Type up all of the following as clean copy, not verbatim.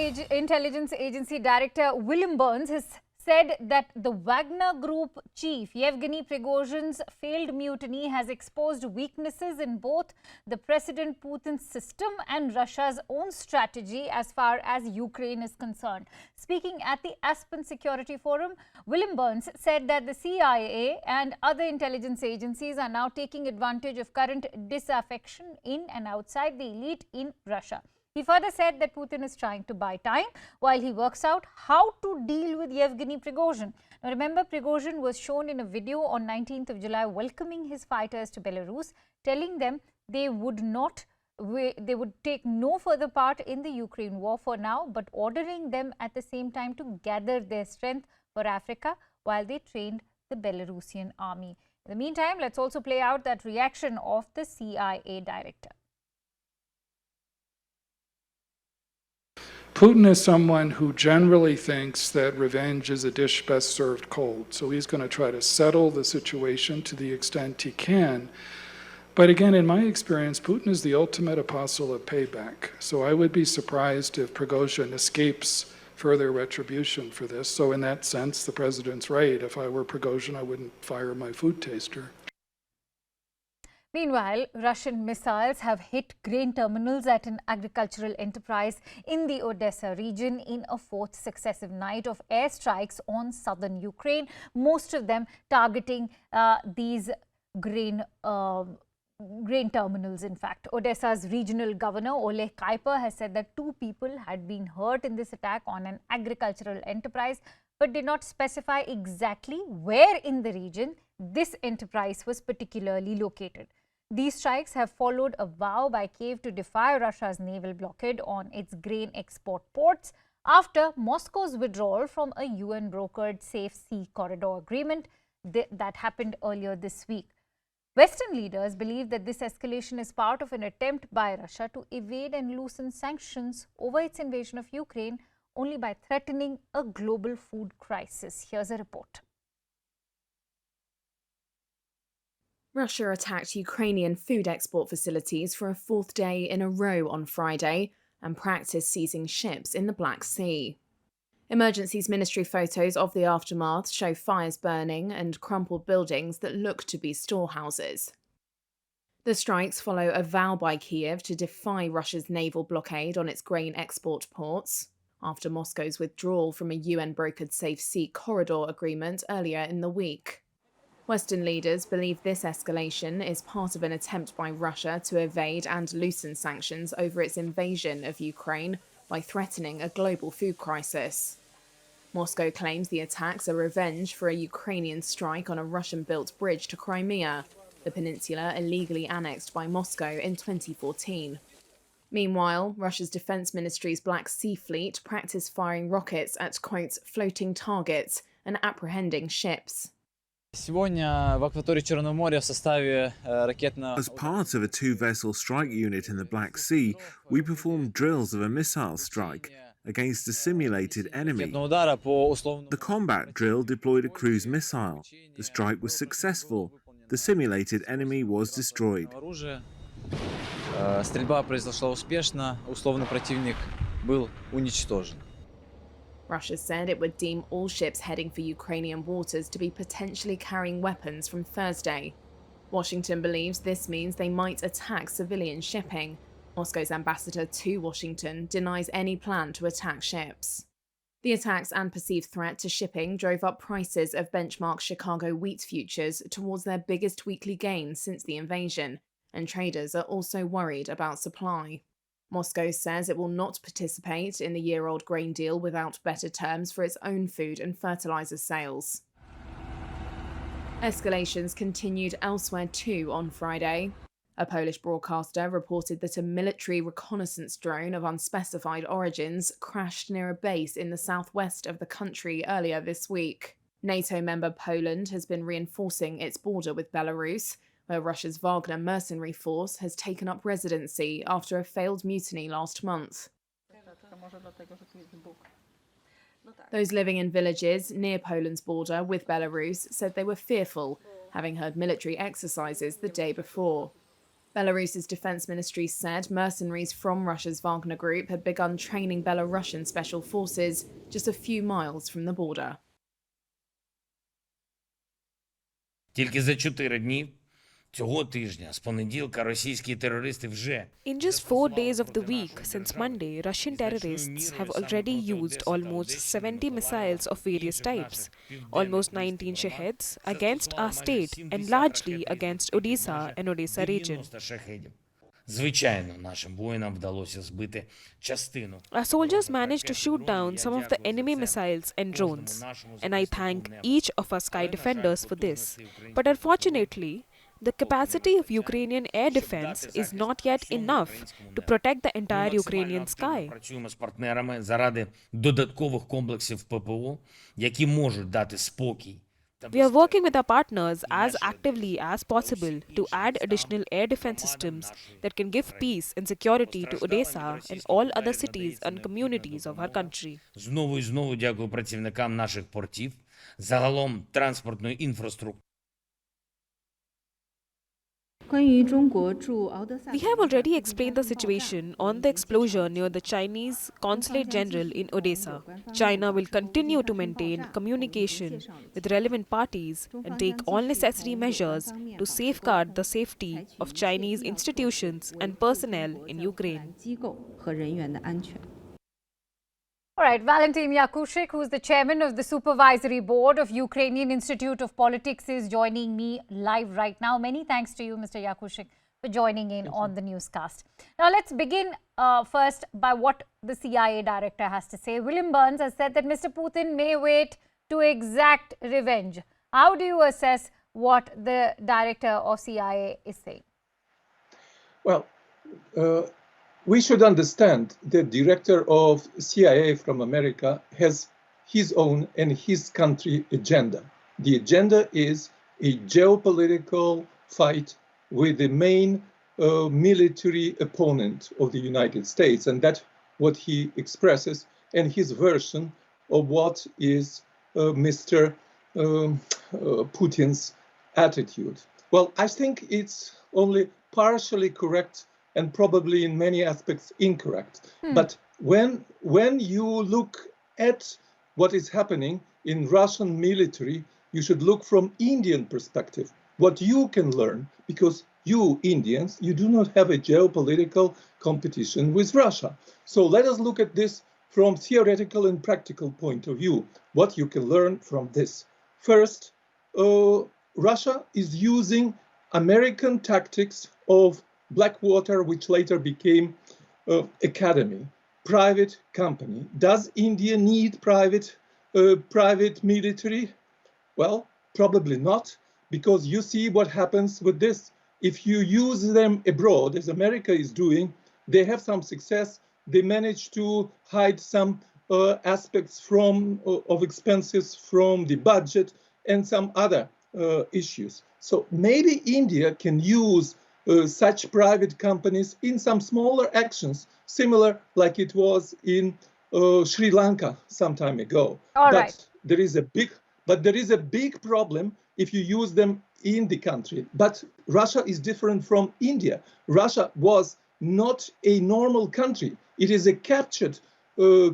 The Intelligence Agency Director William Burns has said that the Wagner Group chief Yevgeny Prigozhin's failed mutiny has exposed weaknesses in both the President Putin's system and Russia's own strategy as far as Ukraine is concerned. Speaking at the Aspen Security Forum, William Burns said that the CIA and other intelligence agencies are now taking advantage of current disaffection in and outside the elite in Russia. He further said that Putin is trying to buy time while he works out how to deal with Yevgeny Prighozhin. Now remember, Prigozhin was shown in a video on 19th of July welcoming his fighters to Belarus, telling them they would take no further part in the Ukraine war for now, but ordering them at the same time to gather their strength for Africa while they trained the Belarusian army. In the meantime, let's also play out that reaction of the CIA director. Putin is someone who generally thinks that revenge is a dish best served cold. So he's going to try to settle the situation to the extent he can. But again, in my experience, Putin is the ultimate apostle of payback. So I would be surprised if Prigozhin escapes further retribution for this. So in that sense, the president's right. If I were Prigozhin, I wouldn't fire my food taster. Meanwhile, Russian missiles have hit grain terminals at an agricultural enterprise in the Odessa region in a fourth successive night of airstrikes on southern Ukraine, most of them targeting these grain terminals, in fact. Odessa's regional governor, Oleg Kuiper, has said that 2 people had been hurt in this attack on an agricultural enterprise, but did not specify exactly where in the region this enterprise was particularly located. These strikes have followed a vow by Kiev to defy Russia's naval blockade on its grain export ports after Moscow's withdrawal from a UN-brokered Safe Sea Corridor agreement that happened earlier this week. Western leaders believe that this escalation is part of an attempt by Russia to evade and loosen sanctions over its invasion of Ukraine only by threatening a global food crisis. Here's a report. Russia attacked Ukrainian food export facilities for a 4th day in a row on Friday and practiced seizing ships in the Black Sea. Emergencies Ministry photos of the aftermath show fires burning and crumpled buildings that look to be storehouses. The strikes follow a vow by Kiev to defy Russia's naval blockade on its grain export ports, after Moscow's withdrawal from a UN-brokered Safe Sea Corridor agreement earlier in the week. Western leaders believe this escalation is part of an attempt by Russia to evade and loosen sanctions over its invasion of Ukraine by threatening a global food crisis. Moscow claims the attacks are revenge for a Ukrainian strike on a Russian-built bridge to Crimea, the peninsula illegally annexed by Moscow in 2014. Meanwhile, Russia's Defense Ministry's Black Sea Fleet practiced firing rockets at, quote, floating targets and apprehending ships. As part of a 2-vessel strike unit in the Black Sea, we performed drills of a missile strike against a simulated enemy. The combat drill deployed a cruise missile. The strike was successful. The simulated enemy was destroyed. Стрельба произошла успешно, условный противник был уничтожен. Russia said it would deem all ships heading for Ukrainian waters to be potentially carrying weapons from Thursday. Washington believes this means they might attack civilian shipping. Moscow's ambassador to Washington denies any plan to attack ships. The attacks and perceived threat to shipping drove up prices of benchmark Chicago wheat futures towards their biggest weekly gain since the invasion, and traders are also worried about supply. Moscow says it will not participate in the year-old grain deal without better terms for its own food and fertilizer sales. Escalations continued elsewhere too on Friday. A Polish broadcaster reported that a military reconnaissance drone of unspecified origins crashed near a base in the southwest of the country earlier this week. NATO member Poland has been reinforcing its border with Belarus, where Russia's Wagner mercenary force has taken up residency after a failed mutiny last month. Those living in villages near Poland's border with Belarus said they were fearful, having heard military exercises the day before. Belarus's defense ministry said mercenaries from Russia's Wagner group had begun training Belarusian special forces just a few miles from the border. Тільки за 4 дні цього тижня, з понеділка, російські терористи вже In just 4 days of the week since Monday, Russian terrorists have already used almost 70 missiles of various types, almost 19 Shaheds, against our state and largely against Odisha and Odisha region. 90 шахедів. Звичайно, нашим воїнам вдалося збити частину. Our soldiers managed to shoot down some of the enemy missiles and drones, and I thank each of our sky defenders for this. But unfortunately, the capacity of Ukrainian air defense is not yet enough to protect the entire Ukrainian sky. Працюємо з партнерами заради додаткових комплексів ППО, які можуть дати спокій. We are working with our partners as actively as possible to add additional air defense systems that can give peace and security to Odessa and all other cities and communities of our country. Знову і знову дякую працівникам наших портів, загалом транспортної інфраструктури. We have already explained the situation on the explosion near the Chinese Consulate General in Odessa. China will continue to maintain communication with relevant parties and take all necessary measures to safeguard the safety of Chinese institutions and personnel in Ukraine. All right, Valentin Yakushik, who is the chairman of the Supervisory Board of Ukrainian Institute of Politics, is joining me live right now. Many thanks to you, Mr. Yakushik, for joining in on the newscast. Now, let's begin first by what the CIA director has to say. William Burns has said that Mr. Putin may wait to exact revenge. How do you assess what the director of CIA is saying? Well, we should understand the director of CIA from America has his own and his country agenda. The agenda is a geopolitical fight with the main military opponent of the United States, and that's what he expresses, and his version of what is Mr. Putin's attitude. Well, I think it's only partially correct and probably in many aspects incorrect. But when you look at what is happening in Russian military, you should look from Indian perspective, what you can learn, because you Indians, you do not have a geopolitical competition with Russia. So let us look at this from theoretical and practical point of view, what you can learn from this. First, Russia is using American tactics of Blackwater, which later became Academy, private company. Does India need private military? Well, probably not, because you see what happens with this. If you use them abroad, as America is doing, they have some success. They manage to hide some aspects of expenses from the budget and some other issues. So maybe India can use such private companies in some smaller actions, similar like it was in Sri Lanka some time ago. All right. There is a big problem if you use them in the country. But Russia is different from India. Russia was not a normal country. It is a captured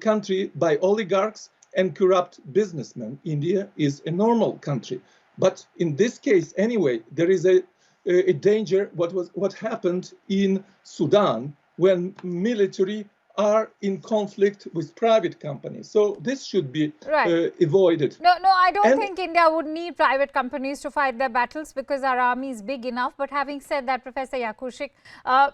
country by oligarchs and corrupt businessmen. India is a normal country. But in this case, anyway, there is a danger what happened in Sudan when military are in conflict with private companies. So this should be avoided. No, I don't think India would need private companies to fight their battles because our army is big enough. But having said that, Professor Yakushik,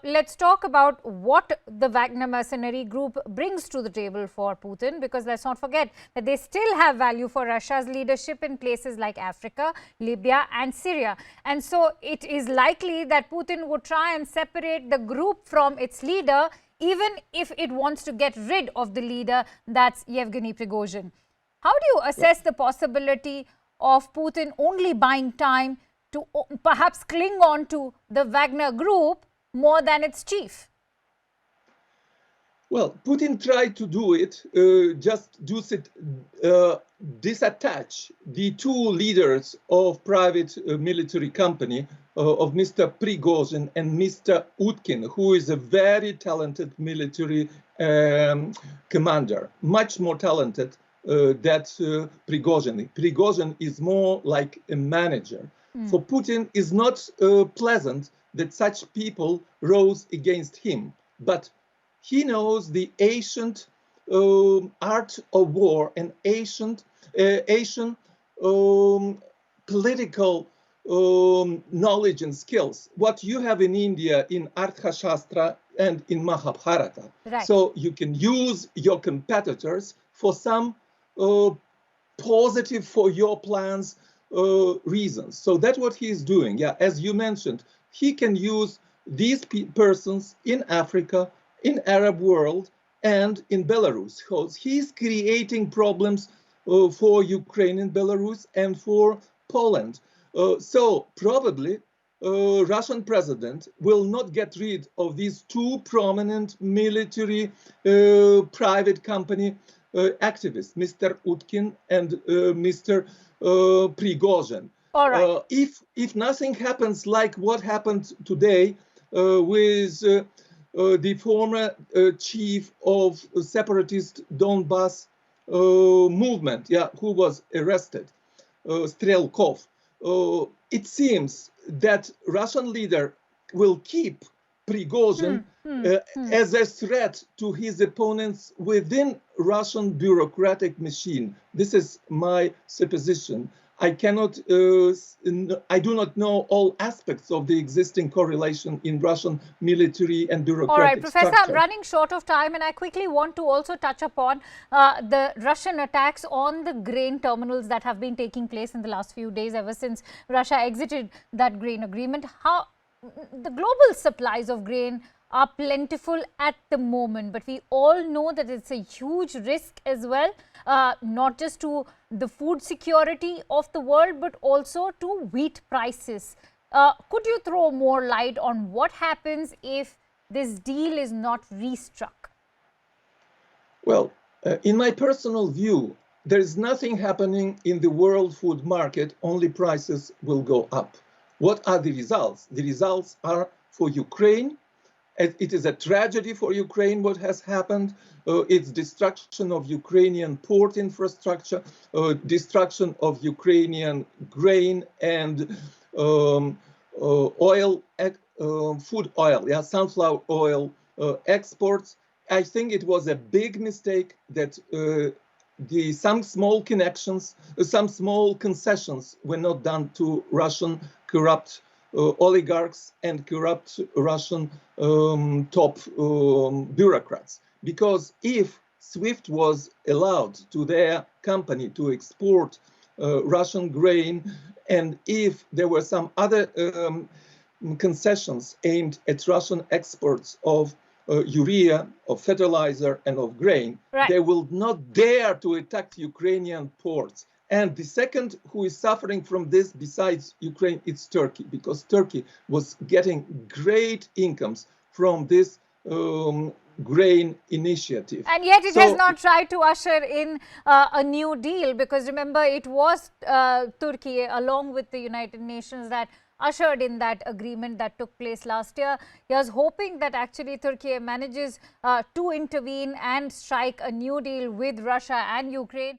let's talk about what the Wagner mercenary group brings to the table for Putin, because let's not forget that they still have value for Russia's leadership in places like Africa, Libya and Syria. And so it is likely that Putin would try and separate the group from its leader, even if it wants to get rid of the leader, that's Yevgeny Prighozin. How do you assess the possibility of Putin only buying time to perhaps cling on to the Wagner group more than its chief? Well, Putin tried to do it, disattach the two leaders of private military company, of Mr. Prigozhin and Mr. Utkin, who is a very talented military commander, much more talented than Prigozhin. Prigozhin is more like a manager. For Putin, it's not pleasant that such people rose against him, but he knows the ancient art of war and ancient political knowledge and skills. What you have in India in Arthashastra and in Mahabharata. Right. So you can use your competitors for some positive for your plans reasons. So that's what he is doing. Yeah, as you mentioned, he can use these persons in Africa, in Arab world, and in Belarus. Because he's creating problems for Ukraine and Belarus and for Poland. So probably Russian president will not get rid of these two prominent military private company activists, Mr. Utkin and Mr. Prigozhin. All right. If nothing happens like what happened today with the former chief of separatist Donbas movement, yeah, who was arrested, Strelkov, it seems that Russian leader will keep Prigozhin as a threat to his opponents within Russian bureaucratic machine. This is my supposition. I do not know all aspects of the existing correlation in Russian military and bureaucratic All right, Professor, structure. I'm running short of time, and I quickly want to also touch upon the Russian attacks on the grain terminals that have been taking place in the last few days ever since Russia exited that grain agreement. How the global supplies of grain are plentiful at the moment, but we all know that it's a huge risk as well, not just to the food security of the world, but also to wheat prices. Could you throw more light on what happens if this deal is not restruck? Well, in my personal view, there is nothing happening in the world food market, only prices will go up. What are the results? The results are for Ukraine. It is a tragedy for Ukraine what has happened. It's destruction of Ukrainian port infrastructure, destruction of Ukrainian grain and oil, food oil, yeah, sunflower oil exports. I think it was a big mistake that some small connections, some small concessions were not done to Russian corrupt oligarchs and corrupt Russian top bureaucrats. Because if SWIFT was allowed to their company to export Russian grain, and if there were some other concessions aimed at Russian exports of urea, of fertilizer, and of grain, right, they will not dare to attack Ukrainian ports. And the second who is suffering from this, besides Ukraine, it's Turkey, because Turkey was getting great incomes from this grain initiative. And yet it has not tried to usher in a new deal, because remember, it was Turkey along with the United Nations that ushered in that agreement that took place last year. He was hoping that actually Turkey manages to intervene and strike a new deal with Russia and Ukraine.